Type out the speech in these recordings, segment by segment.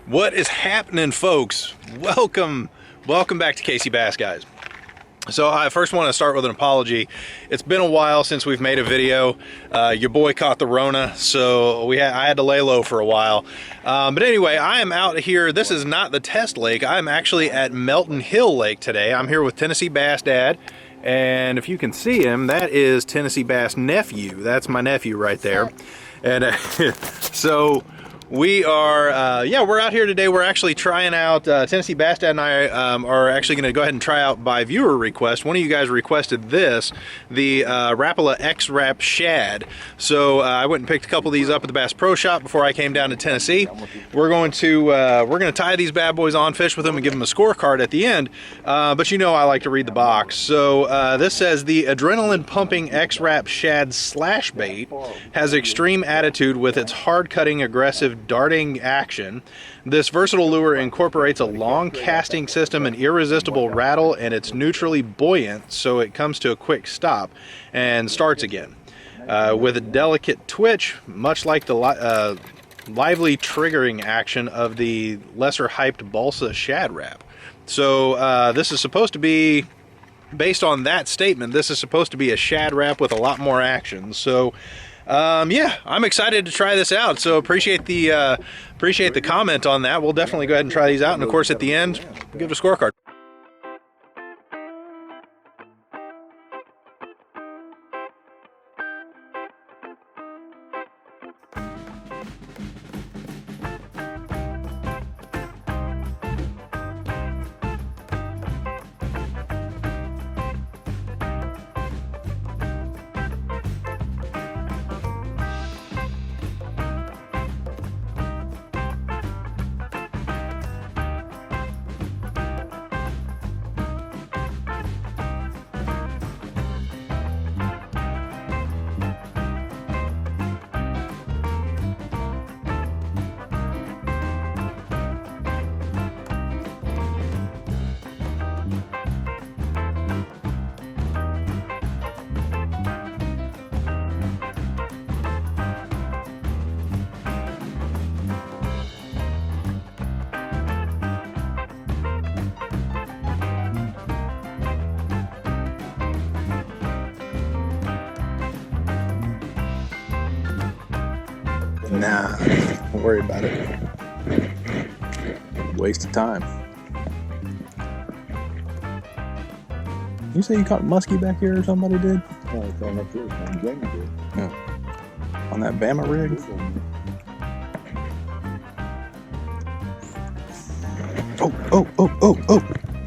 What is happening, folks? Welcome back to KCbassguys. So I first want to start with an apology. It's been a while since we've made a video. Your boy caught the Rona, so I had to lay low for a while. But anyway, I am out here. This is not the test lake. I'm actually at Melton Hill Lake today. I'm here with Tennessee Bass Dad, and if you can see him, that is Tennessee Bass Nephew. That's my nephew right there. And so we are, we're out here today. We're actually trying out, Tennessee Bass Dad and I are actually going to go ahead and try out by viewer request. One of you guys requested this, the Rapala X-Rap Shad. So I went and picked a couple of these up at the Bass Pro Shop before I came down to Tennessee. We're going to tie these bad boys on, fish with them, and give them a scorecard at the end. But you know I like to read the box. So this says the adrenaline pumping X-Rap Shad slash bait has extreme attitude with its hard cutting, aggressive darting action. This versatile lure incorporates a long casting system, an irresistible rattle, and it's neutrally buoyant, so it comes to a quick stop and starts again. With a delicate twitch, much like the lively triggering action of the lesser hyped balsa shad wrap. So this is supposed to be, based on that statement, this is supposed to be a shad wrap with a lot more action. So yeah, I'm excited to try this out. So appreciate the comment on that. We'll definitely go ahead and try these out, and of course at the end, give it a scorecard. Nah, don't worry about it. Waste of time. You say you caught muskie back here or somebody did? Oh, it's on up here. Jamie did. Yeah. On that Bama rig? Oh.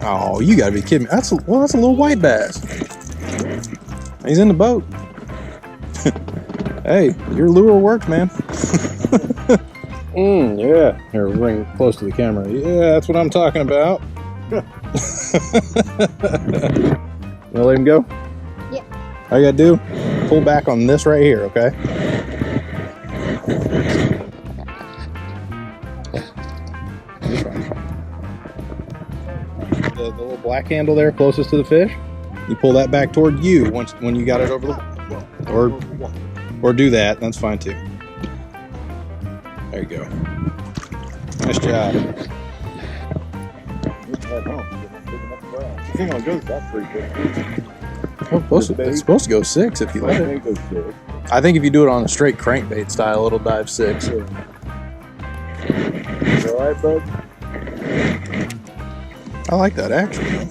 Oh, you gotta be kidding me. That's a little white bass. He's in the boat. Hey, your lure worked, man. Yeah. Here, bring it close to the camera. Yeah, that's what I'm talking about. You wanna let him go? Yeah. All you gotta do, pull back on this right here, okay? The little black handle there closest to the fish, you pull that back toward you when you got it over the... Or do that, that's fine too. There you go. Nice job. It's supposed to go 6 if you let it. I think if you do it on a straight crankbait style, it'll dive 6. Alright, bud? I like that action.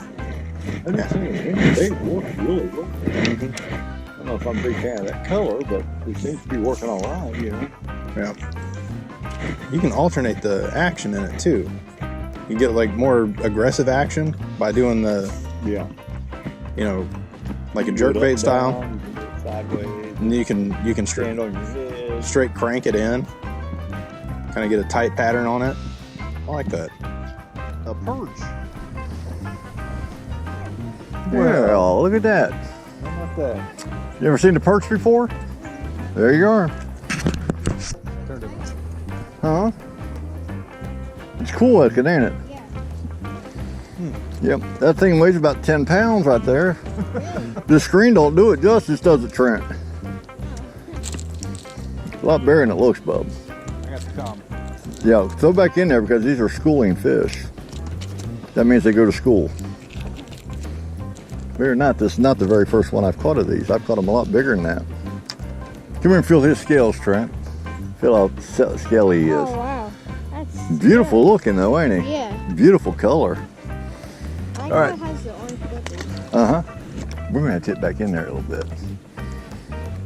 I didn't see it. They work really well. I don't know if I'm a big fan of that color, but it seems to be working all right, you know? Yeah. You can alternate the action in it too. You get like more aggressive action by doing the, you know, like a jerkbait style. Sideways. And you can straight crank it in. Kind of get a tight pattern on it. I like that. A perch. Well, look at that. How about that? You ever seen the perch before? There you are. Huh? It's cool looking, ain't it? Yep, that thing weighs about 10 pounds right there. The screen don't do it justice, does it, Trent? A lot better than it looks, bub. I got the comment. Yeah, throw back in there because these are schooling fish. That means they go to school. They're not, this is not the very first one I've caught of these. I've caught them a lot bigger than that. Come here and feel his scales, Trent. Feel how scaly he is. Oh, wow. That's Beautiful looking though, ain't he? Yeah. Beautiful color. I like All right. how it has the orange ribbon. Uh-huh. We're gonna have to tip back in there a little bit.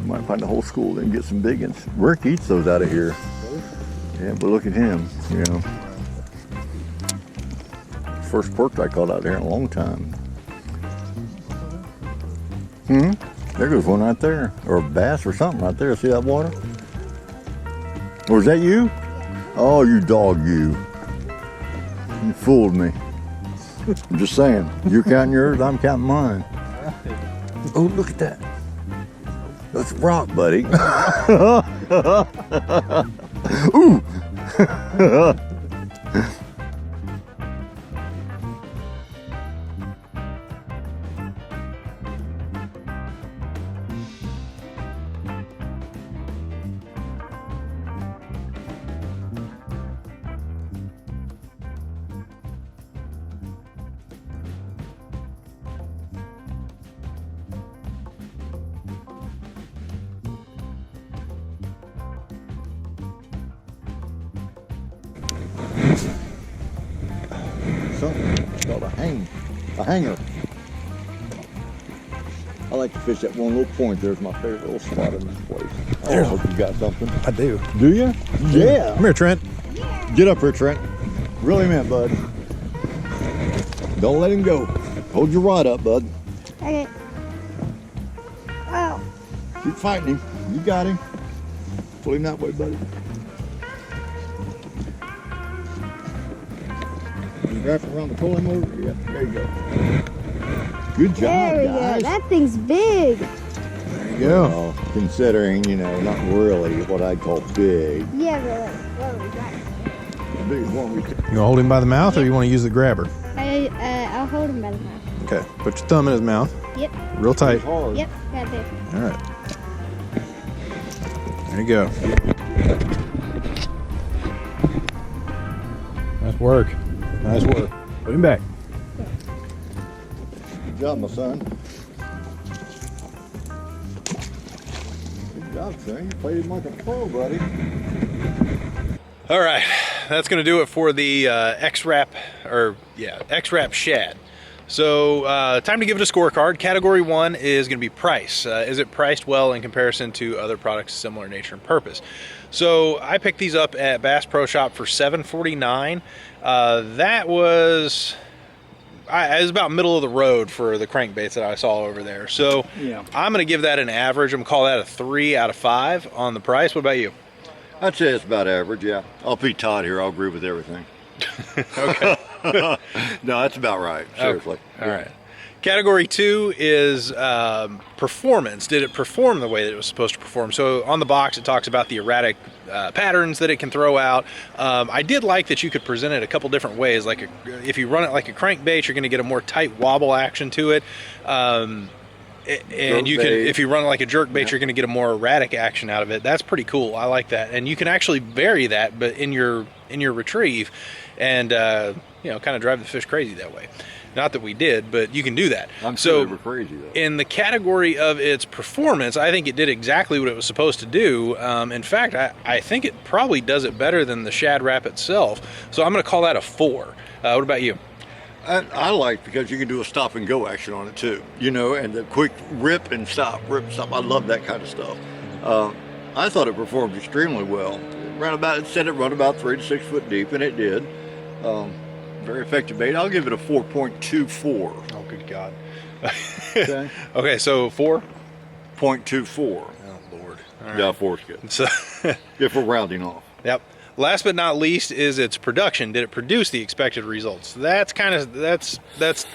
We might find a whole school and get some big ones. Rick eats those out of here. Yeah, but look at him, you know. First perch I caught out there in a long time. There goes one right there. Or a bass or something right there. See that water? Or is that you? Oh, you dog, you. You fooled me. I'm just saying. You're counting yours, I'm counting mine. Oh, look at that. That's rock, buddy. Ooh. Something called a hanger. I like to fish that one little point. There's my favorite little spot in this place. I hope you got something. I do. Do you? Yeah. Come here, Trent. Get up here, Trent. Reel him in, bud. Don't let him go. Hold your rod up, bud. Okay. Wow. Keep fighting him. You got him. Pull him that way, buddy. Just wrap around the pull him over. Yeah, there you go. Good job, There we guys. go. That thing's big. There you go. Well, considering, you know, not really what I'd call big. Yeah, but like, whoa, we got it. The biggest one we could. You gonna hold him by the mouth, or you want to use the grabber? I'll hold him by the mouth. Okay. Put your thumb in his mouth, Yep. real tight. Hard. Yep. Got there. All right. There you go. Nice work. Nice work. Put him back. Good job, my son. Good job, son. You played him like a pro, buddy. All right, that's going to do it for the X-Rap Shad. So time to give it a scorecard. Category 1 is going to be price. Is it priced well in comparison to other products of similar nature and purpose? So I picked these up at Bass Pro Shop for $7.49. That was it was about middle of the road for the crankbaits that I saw over there. So Yeah. I'm going to give that an average. I'm going to call that a 3 out of 5 on the price. What about you? I'd say it's about average, yeah. I'll be Todd here. I'll agree with everything. Okay. No, that's about right. Seriously. All right. Category 2 is performance. Did it perform the way that it was supposed to perform? So on the box, it talks about the erratic patterns that it can throw out. I did like that you could present it a couple different ways. Like if you run it like a crankbait, you're going to get a more tight wobble action to it. And you can, if you run it like a jerk bait, you're going to get a more erratic action out of it. That's pretty cool. I like that. And you can actually vary that, but in your retrieve, and you know, kind of drive the fish crazy that way. Not that we did, but you can do that. I'm so sure they were crazy, though. in the category of its performance, I think it did exactly what it was supposed to do. In fact, I think it probably does it better than the Shad Rap itself. So I'm going to call that a 4. What about you? I like because you can do a stop and go action on it too, you know, and the quick rip and stop. I love that kind of stuff. I thought it performed extremely well. It said it run about 3 to 6 foot deep, and it did. Very effective bait. I'll give it a 4.24. Oh, good God. Okay. Okay, so 4? 0.24. Oh, Lord. All right. Yeah, 4's good. So, If we're rounding off. yep. Last but not least is its production. Did it produce the expected results? That's kind of, that's tricky.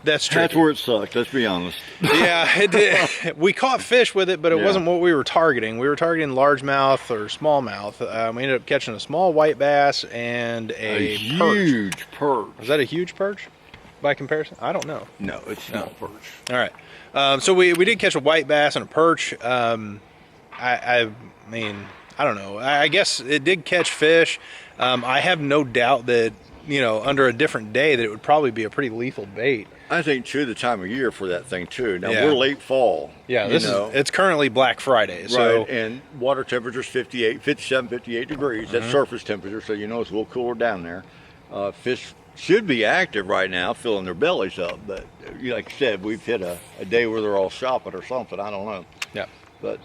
That's where it sucked, let's be honest. Yeah, it did. We caught fish with it, but it Yeah. wasn't what we were targeting. We were targeting largemouth or smallmouth. We ended up catching a small white bass and a perch. huge perch. Was that a huge perch by comparison? I don't know. No, it's small perch. All right. So we did catch a white bass and a perch. I mean, I don't know. I guess it did catch fish. I have no doubt that, you know, under a different day that it would probably be a pretty lethal bait. I think too the time of year for that thing too. Now Yeah. we're late fall. Yeah, it's currently Black Friday. So Right, and water temperature's 57, 58 degrees. That's surface temperature, so you know it's a little cooler down there. Fish should be active right now, filling their bellies up. But like you said, we've hit a day where they're all shopping or something. I don't know. yeah. But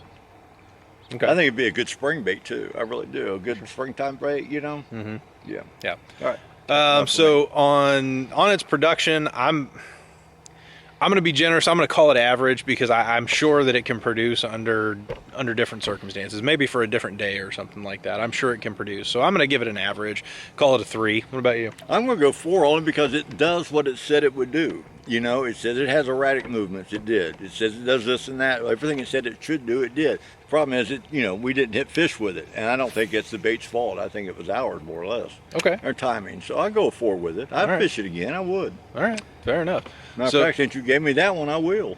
Okay. I think it'd be a good spring bait too. I really do. A good springtime bait, you know? Mm-hmm. Yeah. Yeah. All right. So on its production, I'm going to be generous. I'm going to call it average because I'm sure that it can produce under different circumstances, maybe for a different day or something like that. I'm sure it can produce. So I'm going to give it an average, call it a 3. What about you? I'm going to go 4 only because it does what it said it would do. You know, it says it has erratic movements. It did. It says it does this and that. Everything it said it should do, it did. The problem is, we didn't hit fish with it. And I don't think it's the bait's fault. I think it was ours, more or less. Okay. Our timing. So I'll go 4 with it. I'd right. fish it again. I would. All right. Fair enough. Matter of fact, since you gave me that one, I will.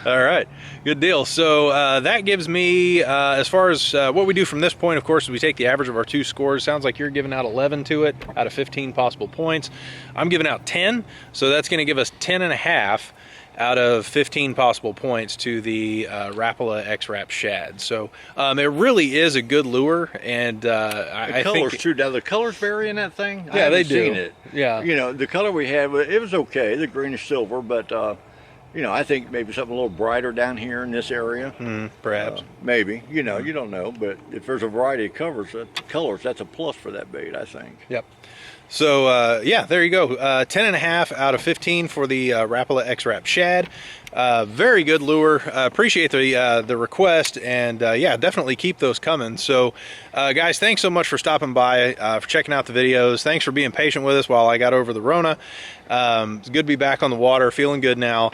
All right, good deal. So that gives me, as far as what we do from this point, of course, is we take the average of our 2 scores. Sounds like you're giving out 11 to it out of 15 possible points. I'm giving out 10, so that's going to give us 10.5 out of 15 possible points to the Rapala X-Rap Shad. So it really is a good lure, and I colors think too. Now the colors vary in that thing. Yeah, I haven't they do. Seen it. Yeah. The color we had, it was okay. The greenish silver, but I think maybe something a little brighter down here in this area. perhaps. Maybe. You don't know. But if there's a variety of colors, that's a plus for that bait, I think. Yep. So yeah, there you go. 10.5 out of 15 for the Rapala X-Rap Shad. Very good lure. Appreciate the request, and yeah, definitely keep those coming. So guys, thanks so much for stopping by, for checking out the videos. Thanks for being patient with us while I got over the Rona. It's good to be back on the water, feeling good now.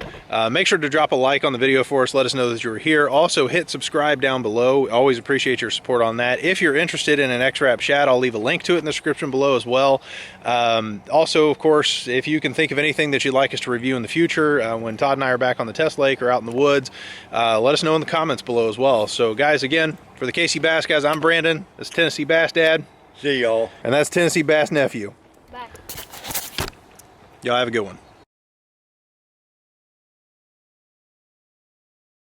Make sure to drop a like on the video for us. Let us know that you were here. Also hit subscribe down below. Always appreciate your support on that. If you're interested in an X-Rap Shad, I'll leave a link to it in the description below as well. Also, of course, if you can think of anything that you'd like us to review in the future, when Todd and I are back on the test lake or out in the woods, let us know in the comments below as well. So guys, again, for the KC Bass Guys, I'm Brandon. This is Tennessee Bass Dad. See y'all. And that's Tennessee Bass Nephew. Bye. Y'all have a good one.